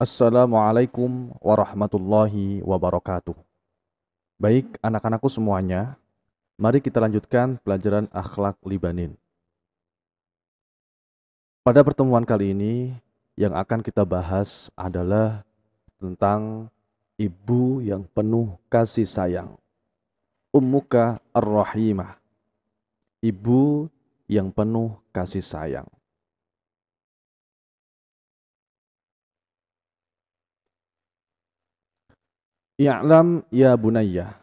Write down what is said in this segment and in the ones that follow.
Assalamualaikum warahmatullahi wabarakatuh. Baik, anak-anakku semuanya, mari kita lanjutkan pelajaran akhlak libanin. Pada pertemuan kali ini, yang akan kita bahas adalah tentang ibu yang penuh kasih sayang. Ummuka ar-rahimah, ibu yang penuh kasih sayang. I'lam ya bunayya,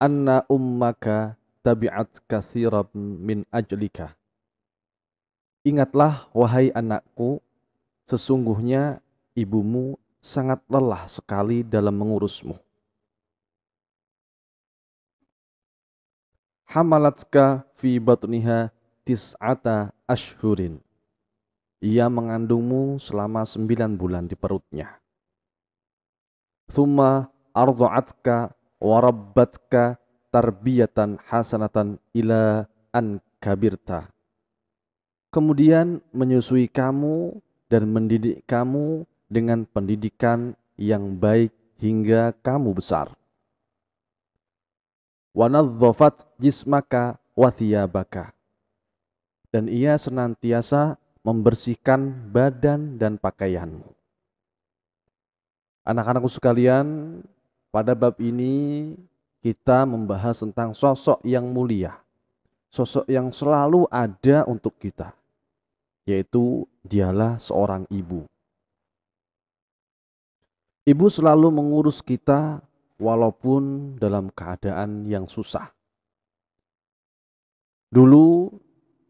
anna ummaka tabi'at kasiran min ajlika. Ingatlah, wahai anakku, sesungguhnya ibumu sangat lelah sekali dalam mengurusmu. Hamalatka fi batniha tis'ata ashhurin. Ia mengandungmu selama 9 bulan di perutnya. Thumma arda'atka warabbatka tarbiyatan hasanatan ila an kabirta. Kemudian menyusui kamu dan mendidik kamu dengan pendidikan yang baik hingga kamu besar. Wa nadzafat jismaka wa thiyabaka. Dan ia senantiasa membersihkan badan dan pakaianmu. Anak-anakku sekalian, pada bab ini kita membahas tentang sosok yang mulia. Sosok yang selalu ada untuk kita, yaitu dialah seorang ibu. Ibu selalu mengurus kita walaupun dalam keadaan yang susah. Dulu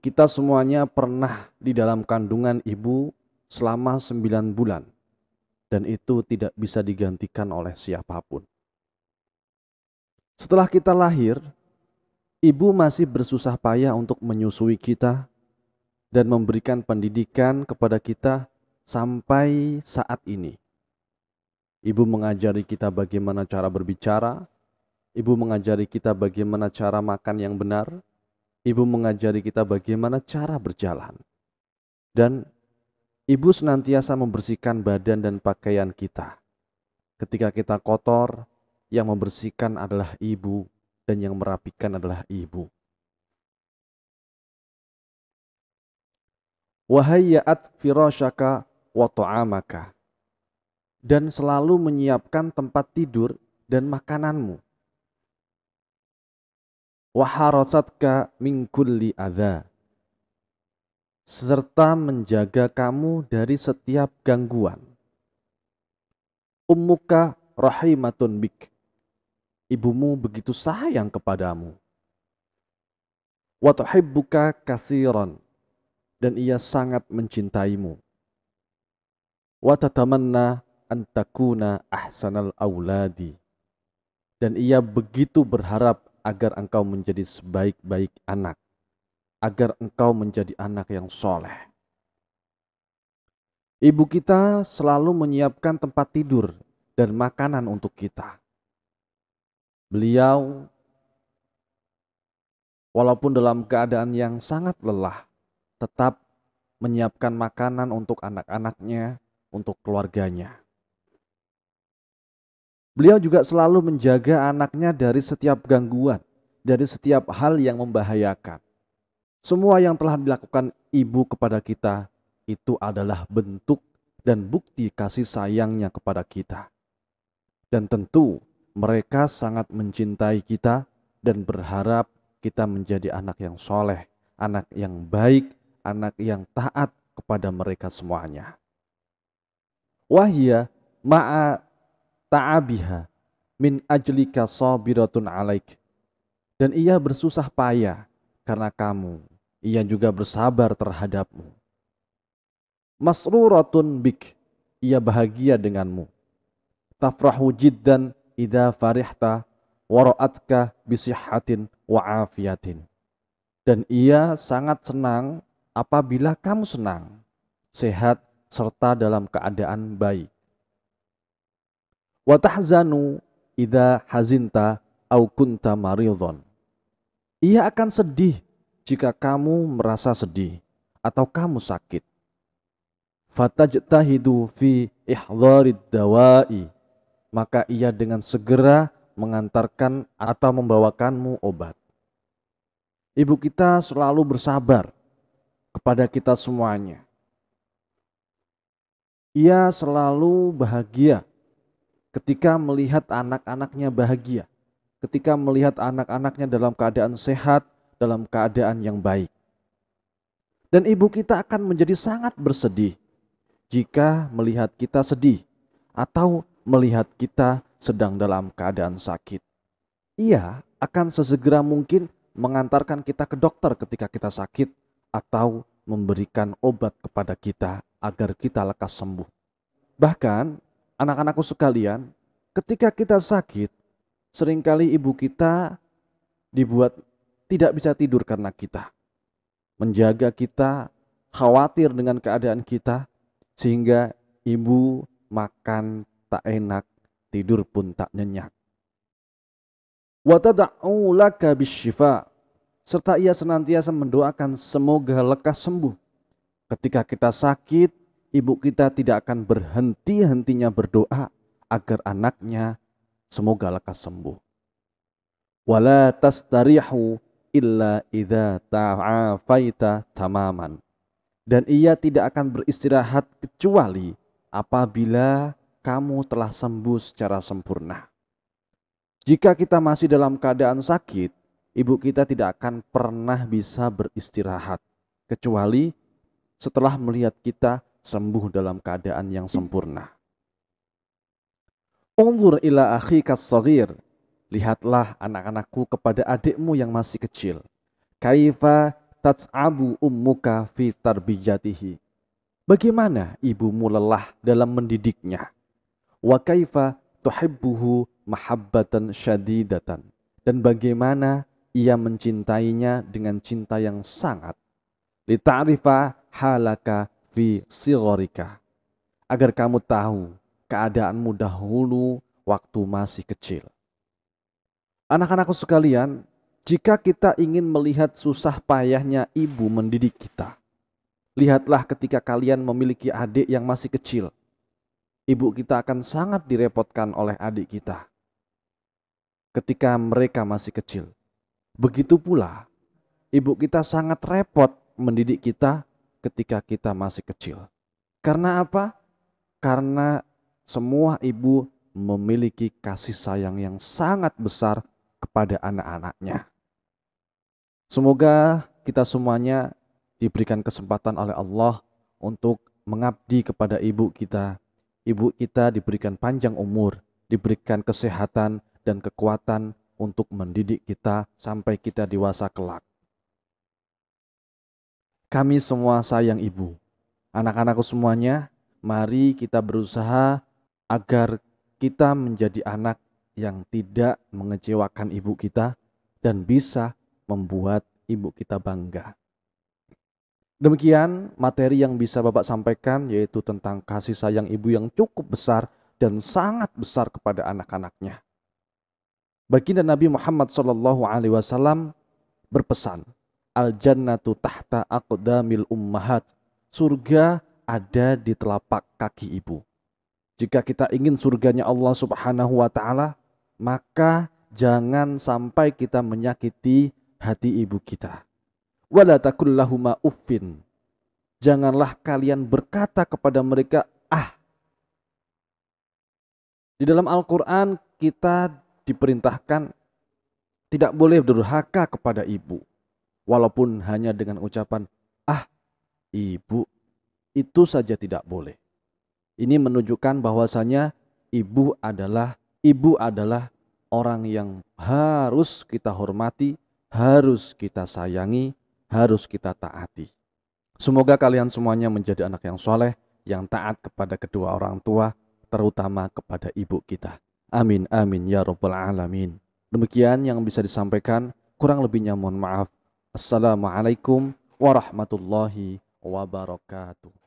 kita semuanya pernah di dalam kandungan ibu selama 9 bulan. Dan itu tidak bisa digantikan oleh siapapun. Setelah kita lahir, ibu masih bersusah payah untuk menyusui kita dan memberikan pendidikan kepada kita sampai saat ini. Ibu mengajari kita bagaimana cara berbicara, ibu mengajari kita bagaimana cara makan yang benar, ibu mengajari kita bagaimana cara berjalan. Dan ibu senantiasa membersihkan badan dan pakaian kita. Ketika kita kotor, yang membersihkan adalah ibu dan yang merapikan adalah ibu. Wahayyat firashaka wa ta'amaka. Dan selalu menyiapkan tempat tidur dan makananmu. Waharasatka min kulli adza. Serta menjaga kamu dari setiap gangguan. Ummuka rahimatun bik. Ibumu begitu sayang kepadamu. Wa tuhibbuka katsiran. Dan ia sangat mencintaimu. Wa tatamanna an takuna ahsanal auladi. Dan ia begitu berharap agar engkau menjadi sebaik-baik anak. Agar engkau menjadi anak yang soleh. Ibu kita selalu menyiapkan tempat tidur dan makanan untuk kita. Beliau walaupun dalam keadaan yang sangat lelah, tetap menyiapkan makanan untuk anak-anaknya, untuk keluarganya. Beliau juga selalu menjaga anaknya dari setiap gangguan, dari setiap hal yang membahayakan. Semua yang telah dilakukan ibu kepada kita, itu adalah bentuk dan bukti kasih sayangnya kepada kita. Dan tentu mereka sangat mencintai kita dan berharap kita menjadi anak yang soleh, anak yang baik, anak yang taat kepada mereka semuanya. Wahia ma'a ta'abiha min ajlika sabiratun alaik. Dan ia bersusah payah karena kamu. Ia juga bersabar terhadapmu. Masruratun bik. Ia bahagia denganmu. Tafrahu jiddan idha farihta wara'atka bisihhatin wa afiyatin. Dan ia sangat senang apabila kamu senang, sehat, serta dalam keadaan baik. Wa tahzanu idza hazinta au kunta maridhon. Ia akan sedih jika kamu merasa sedih atau kamu sakit. fatajtahidu fi ihdharid dawai, maka ia dengan segera mengantarkan atau membawakanmu obat. Ibu kita selalu bersabar kepada kita semuanya. Ia selalu bahagia ketika melihat anak-anaknya bahagia, ketika melihat anak-anaknya dalam keadaan sehat, dalam keadaan yang baik. Dan ibu kita akan menjadi sangat bersedih jika melihat kita sedih atau melihat kita sedang dalam keadaan sakit. Ia akan sesegera mungkin mengantarkan kita ke dokter ketika kita sakit atau memberikan obat kepada kita agar kita lekas sembuh. Bahkan anak-anakku sekalian, ketika kita sakit, seringkali ibu kita dibuat tidak bisa tidur karena kita. Menjaga kita, khawatir dengan keadaan kita, sehingga ibu makan tak enak, tidur pun tak nyenyak. Wa tad'u laka bisyifa, serta ia senantiasa mendoakan semoga lekas sembuh. Ketika kita sakit, ibu kita tidak akan berhenti-hentinya berdoa agar anaknya semoga lekas sembuh. Wala tastarihu illa idza ta'afaita tamaman. Dan ia tidak akan beristirahat kecuali apabila kamu telah sembuh secara sempurna. Jika kita masih dalam keadaan sakit, ibu kita tidak akan pernah bisa beristirahat kecuali setelah melihat kita sembuh dalam keadaan yang sempurna. Unzur ila akhikas shaghir, lihatlah anak-anakku kepada adikmu yang masih kecil. Kaifa tat'abu ummuka fi tarbiyatihi, bagaimana ibumu lelah dalam mendidiknya. Wa kaifa tuhibbuhu mahabbatan syadidatan, dan bagaimana ia mencintainya dengan cinta yang sangat. Lita'rifa halaka fi sighorika, agar kamu tahu keadaanmu dahulu waktu masih kecil. Anak-anakku sekalian, jika kita ingin melihat susah payahnya ibu mendidik kita, lihatlah ketika kalian memiliki adik yang masih kecil. Ibu kita akan sangat direpotkan oleh adik kita ketika mereka masih kecil. Begitu pula, ibu kita sangat repot mendidik kita ketika kita masih kecil. Karena apa? Karena semua ibu memiliki kasih sayang yang sangat besar kepada anak-anaknya. Semoga kita semuanya diberikan kesempatan oleh Allah untuk mengabdi kepada ibu kita. Ibu kita diberikan panjang umur, diberikan kesehatan dan kekuatan untuk mendidik kita sampai kita dewasa kelak. Kami semua sayang ibu. Anak-anakku semuanya, mari kita berusaha agar kita menjadi anak yang tidak mengecewakan ibu kita dan bisa membuat ibu kita bangga. Demikian materi yang bisa Bapak sampaikan, yaitu tentang kasih sayang ibu yang cukup besar dan sangat besar kepada anak-anaknya. Baginda Nabi Muhammad SAW berpesan, Al-jannatu tahta aqdamil ummahat, surga ada di telapak kaki ibu. Jika kita ingin surganya Allah Subhanahu wa Ta'ala, maka jangan sampai kita menyakiti hati ibu kita. Wala taqul lahuma uffin, janganlah kalian berkata kepada mereka ah. Di dalam Al-Quran kita diperintahkan tidak boleh durhaka kepada ibu, walaupun hanya dengan ucapan ah ibu, itu saja tidak boleh. Ini menunjukkan bahwasanya ibu adalah orang yang harus kita hormati, harus kita sayangi, harus kita taati. Semoga kalian semuanya menjadi anak yang soleh, yang taat kepada kedua orang tua, terutama kepada ibu kita. Amin, amin, ya rabbal alamin. Demikian yang bisa disampaikan, kurang lebihnya mohon maaf. Assalamualaikum warahmatullahi wabarakatuh.